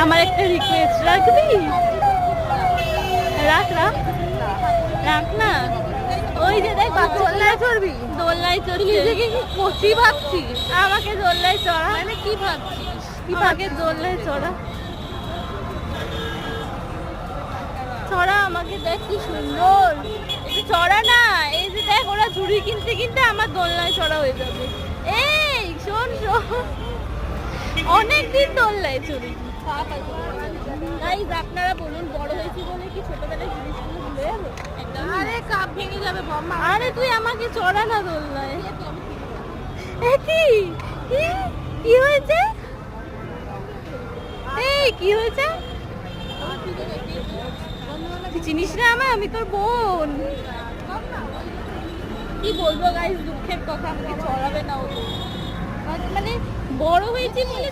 আমার একটা রিকোয়েস্ট রাখবি? রাখ রাখ রাখ না। ওই যে দেখ দোলনায় চড়বি? দোলনায় চড়ছে। নিজেকে কি কচি ভাবছিস? আমাকে দোলনায় চড়া। মানে কি ভাবছিস? আমাকে দোলনায় চড়া চড়া আমাকে দেখ কি সুন্দর। একটু চড়া না। এই যে দেখ ওরা ঝুড়ি কিনতে কিনতে আমার দোলনায় চড়া হয়ে যাবে। এই শোন শোন, অনেকদিন দোলনায় চড়ি। গাইস আপনারা বলুন, বড় হয়েছি বলে কি ছোটবেলায় জিনিসগুলো ভুলে যাবে? একদম। আরে কাপ ভেঙে যাবে বম্মা। আরে তুই আমাকে চড়া না দোলনায়। এ কি কি কি হয়েছে? এই কি হয়েছে? তুই চিনিস না আমায়? আমি তোর বোন। কি বলবো গাইস, দুঃখের কথা, আমাকে চড়াবে না ও। মানে বড় হয়েছি বলে